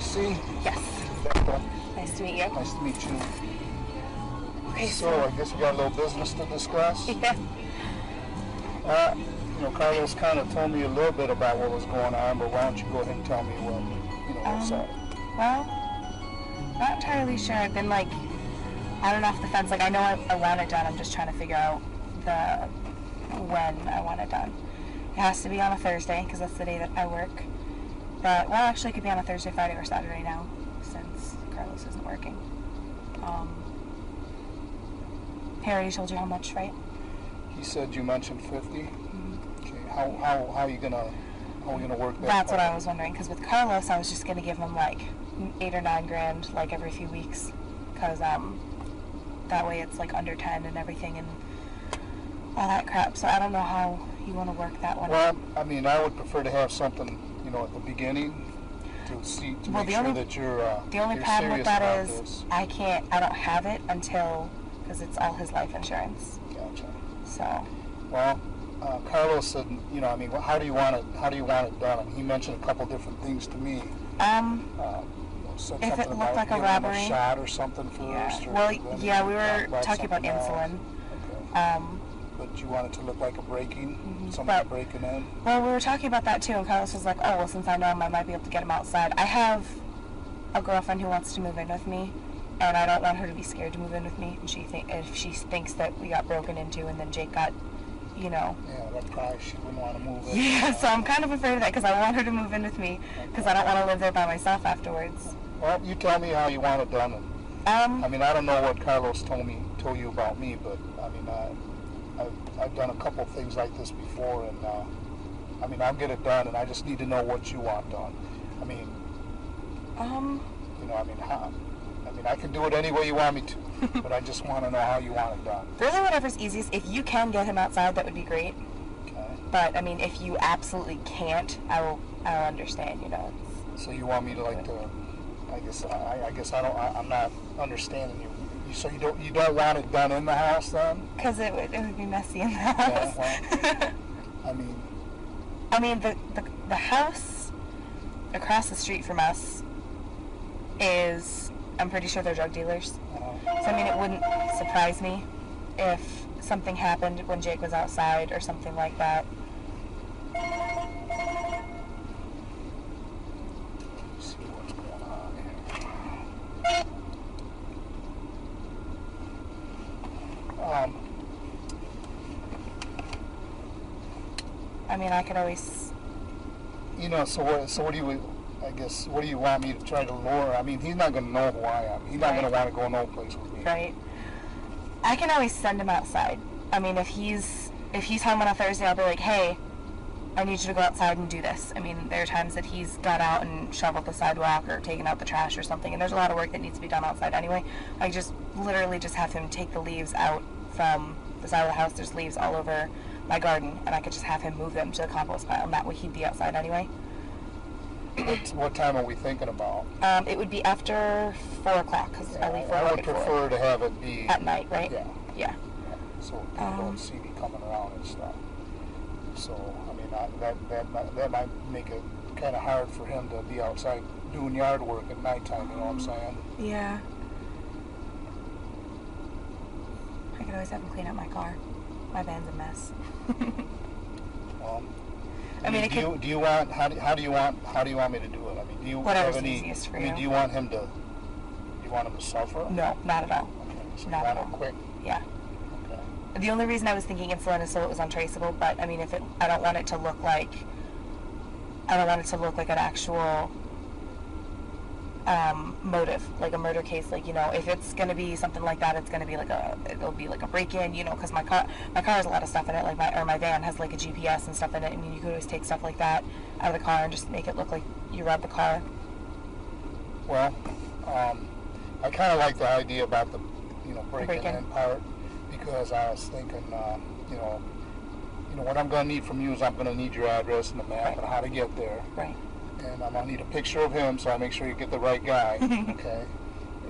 Tracy. Yes. Becca. Nice to meet you. Nice to meet you. Okay, So I guess we got a little business to discuss. Yeah. Carlos kind of told me a little bit about what was going on, but why don't you go ahead and tell me what's up? Well, not entirely sure. I've been like, I don't know, off the fence. Like, I know I want it done. I'm just trying to figure out when I want it done. It has to be on a Thursday because that's the day that I work. But, well, actually, it could be on a Thursday, Friday, or Saturday now, since Carlos isn't working. I already told you how much, right? He said you mentioned 50. Mm-hmm. Okay. How are we gonna work that? That's what I was wondering. Because with Carlos, I was just gonna give him like $8 or $9 grand, like every few weeks, because that way it's like under 10 and everything and all that crap. So I don't know how you want to work that one. Well, I mean, I would prefer to have something, at the beginning to make sure that you're the only you're problem with serious that about is this. I don't have it until, because it's all his life insurance. Gotcha. So. Well, Carlos said, how do you want it done? I mean, he mentioned a couple different things to me. If it looked like a robbery, a shot or something first. Yeah. Well, yeah, we were talking about insulin. Okay. But you want it to look like a breaking, somebody breaking in? Well, we were talking about that too, and Carlos was like, oh, well, since I know him, I might be able to get him outside. I have a girlfriend who wants to move in with me, and I don't want her to be scared to move in with me. And if she thinks that we got broken into and then Jake got, Yeah, that probably she wouldn't want to move in. Yeah, so I'm kind of afraid of that because I want her to move in with me because I don't want to live there by myself afterwards. Well, you tell me how you want it done. I don't know what Carlos told you about me, but I mean, I've done a couple things like this before, and I'll get it done, and I just need to know what you want done. I can do it any way you want me to, but I just want to know how you want it done. Really, whatever's easiest. If you can get him outside, that would be great. Okay. But if you absolutely can't, I'll understand. So you want me to I'm not understanding you. So you don't want it done in the house then? Because it would be messy in the house. The house across the street from us is, I'm pretty sure they're drug dealers. So it wouldn't surprise me if something happened when Jake was outside or something like that. Let's see what's going on here. I could always... So what do you... what do you want me to try to lure? He's not going to know who I am. He's not going to want to go no place with me. Right. I can always send him outside. If he's home on a Thursday, I'll be like, hey, I need you to go outside and do this. There are times that he's got out and shoveled the sidewalk or taken out the trash or something, and there's a lot of work that needs to be done outside anyway. I literally just have him take the leaves out from the side of the house. There's leaves all over my garden, and I could just have him move them to the compost pile, and that way he'd be outside anyway. What time are we thinking about? It would be after 4 o'clock, because I leave for I work would at 4. prefer to have it be... At night, right? Yeah. So people don't see me coming around and stuff. So, that might make it kind of hard for him to be outside doing yard work at nighttime, you know what I'm saying? Yeah. I could always have him clean up my car. My van's a mess. Well... How do you want me to do it? Do you whatever's have any, easiest for you. Do you want him to suffer? No, not at all. Okay, so not you at want all. it quick? Yeah. Okay. The only reason I was thinking insulin is so it was untraceable, but I don't want it to look like an actual motive, like a murder case. If it's going to be something like that, it'll be like a break-in, because my car has a lot of stuff in it, my van has like a GPS and stuff in it. You could always take stuff like that out of the car and just make it look like you robbed the car. Well, I kind of like the idea about the, breaking in part, because I was thinking, what I'm going to need from you is I'm going to need your address and the map and how to get there. Right. And I'm going to need a picture of him, so I make sure you get the right guy, okay?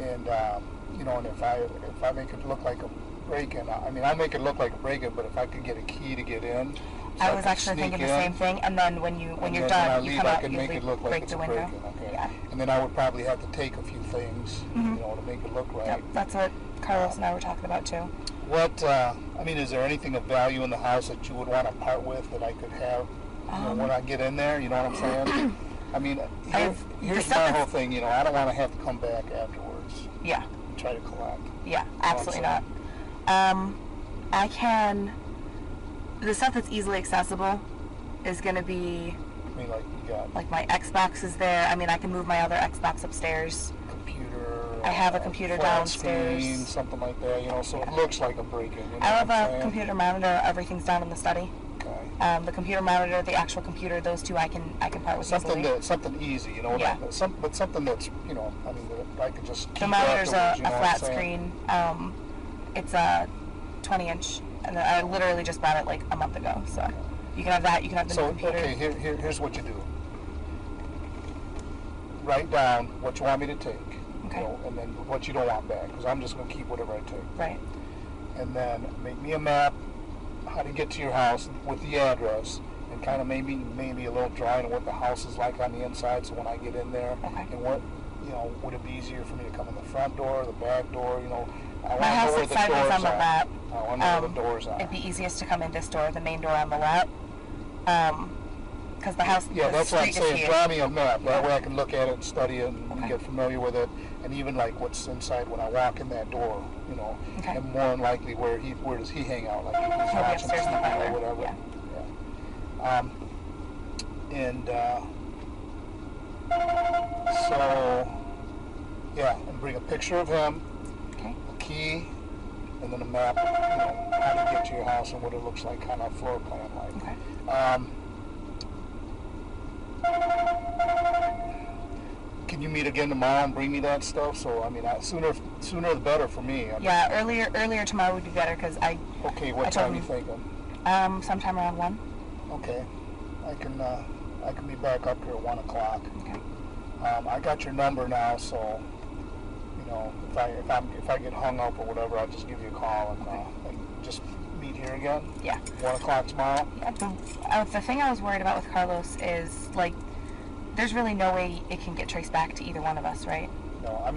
And, and if I make it look like a break-in, I'll make it look like a break-in, but if I could get a key to get in, So I was actually thinking the same thing, and then when you're done, you come out, you break the window. Okay. Yeah. And then I would probably have to take a few things, Mm-hmm. to make it look right. Yep, that's what Carlos and I were talking about too. What, is there anything of value in the house that you would want to part with that I could have, when I get in there, you know what I'm saying? I mean, here's my whole thing, I don't want to have to come back afterwards. Yeah. And try to collect. Yeah, absolutely not. I can, the stuff that's easily accessible is going to be, I mean, like you got like my Xbox is there. I mean, I can move my other Xbox upstairs. computer. I have a computer flat downstairs. Screen, something like that, so it looks like a break-in. I have a computer monitor. Everything's down in the study. Okay. The computer monitor, the actual computer, those two I can part with easily. Something easy, Yeah. but something that's, that I could just keep The monitor's afterwards, a flat screen. It's a 20-inch, and I literally just bought it like a month ago. So you can have that. You can have the new computer. Okay, here's what you do. Write down what you want me to take, Okay. And then what you don't want back, because I'm just going to keep whatever I take. Right. And then make me a map, how to get to your house with the address, and kind of maybe a little drawing of what the house is like on the inside, so when I get in there, Okay. and what, would it be easier for me to come in the front door, the back door, I My house want is to know where the sideways doors on the are. lap. I want to know where the doors are. It'd be easiest to come in this door, the main door on the lap, because the house, Yeah, the that's what I'm street is saying. here. Draw me a map. That Yeah. way I can look at it and study it and Okay. get familiar with it. And even like what's inside when I walk in that door, Okay. and more than likely where does he hang out? Like if he's He'll be watching upstairs in the TV or parlor. whatever. Yeah. And bring a picture of him, Okay. a key, and then a map, how to get to your house and what it looks like, kind of floor plan like. Okay. Can you meet again tomorrow and bring me that stuff? So sooner the better for me. Yeah, earlier tomorrow would be better because Okay, what time are you thinking? Sometime around 1. Okay, I can be back up here at 1 o'clock. Okay. I got your number now, so if I get hung up or whatever, I'll just give you a call and just meet here again. Yeah. 1 o'clock tomorrow. Yeah. The thing I was worried about with Carlos is there's really no way it can get traced back to either one of us, right? No, I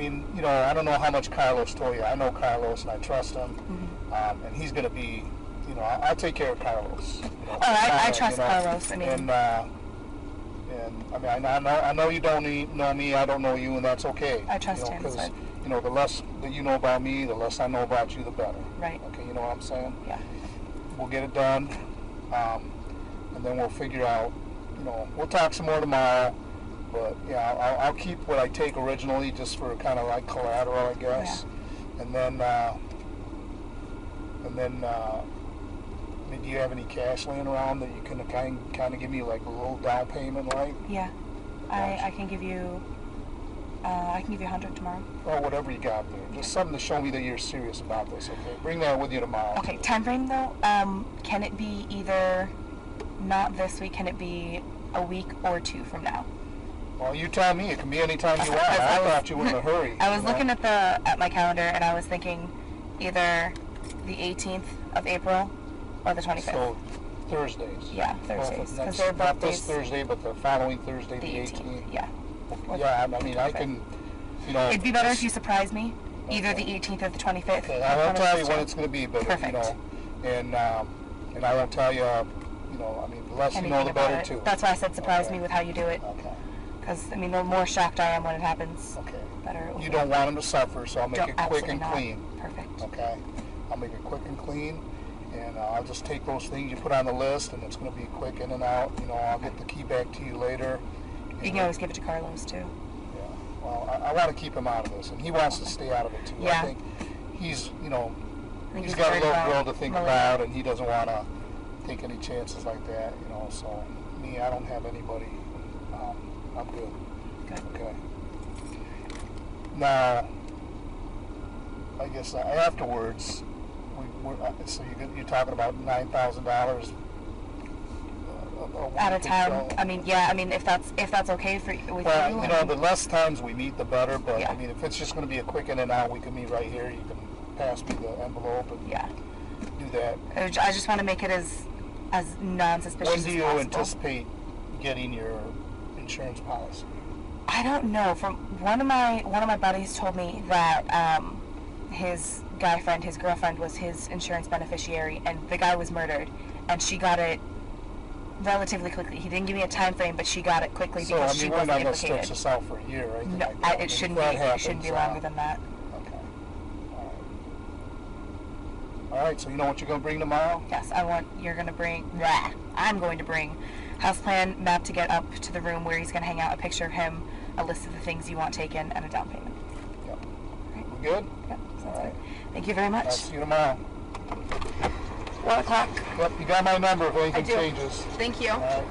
don't know how much Carlos told you. I know Carlos and I trust him, Mm-hmm. and he's going to be, I'll take care of Carlos. I trust Carlos. I know you don't know me. I don't know you, and that's okay. I trust him. Because the less that you know about me, the less I know about you, the better. Right. Okay, you know what I'm saying? Yeah. We'll get it done, and then we'll figure out. We'll talk some more tomorrow. But yeah, I'll keep what I take originally, just for kind of like collateral, I guess. Yeah. And then, do you have any cash laying around that you can kind of give me like a little down payment, like? Yeah, I can give you. I can give you 100 tomorrow. Or whatever you got there. Just something to show me that you're serious about this. Okay, bring that with you tomorrow. Okay, time frame though. Can it be either not this week? Can it be a week or 2 from now? Well, you tell me. It can be any time you want. I thought you were in a hurry. I was looking at my calendar, and I was thinking either the 18th of April or the 25th. So Thursdays. Yeah, Thursdays, because they're both not this days. Thursday, but the following Thursday, the 18th. Yeah. Yeah, I can. It'd be better if you surprised me, either the 18th or the 25th. Okay, I won't tell you when it's going to be, but Perfect. and I won't tell you. The less you know, the better too. That's why I said surprise me with how you do it. Okay. Because, the more shocked I am when it happens, okay. better it will You be. don't want them to suffer, so I'll make it quick and not. clean. Perfect. Okay? I'll make it quick and clean, and I'll just take those things you put on the list, and it's going to be quick in and out. I'll get the key back to you later. You can always give it to Carlos, too. Yeah. Well, I want to keep him out of this, and he wants to stay out of it, too. Yeah. I think he's, he's he's got a worried little about girl to think Malia. about, and he doesn't want to take any chances like that, so me, I don't have anybody. I'm good. Good. Okay. Now, I guess afterwards, so you're talking about $9,000 Out of town. So. If that's okay with you. Well, the less times we meet, the better. But Yeah. if it's just going to be a quick in and out, we can meet right here. You can pass me the envelope and Yeah. do that. I just want to make it as non-suspicious When do as you possible. anticipate getting your insurance policy? I don't know. From one of my buddies told me that his guy friend, his girlfriend, was his insurance beneficiary, and the guy was murdered, and she got it relatively quickly. He didn't give me a time frame, but she got it quickly So, because I mean, she we're wasn't not going to stretch implicated. this out for a year, right? No, it shouldn't be. It shouldn't be longer than that. Okay. All right. So you know what you're going to bring tomorrow? Yes, I'm going to bring house plan, map to get up to the room where he's going to hang out, a picture of him, a list of the things you want taken, and a down payment. Yep. Right. We good? Yep, sounds All right. good. Thank you very much. I'll see you tomorrow. 1 o'clock. Yep. You got my number if anything I do. changes. Thank you. All right.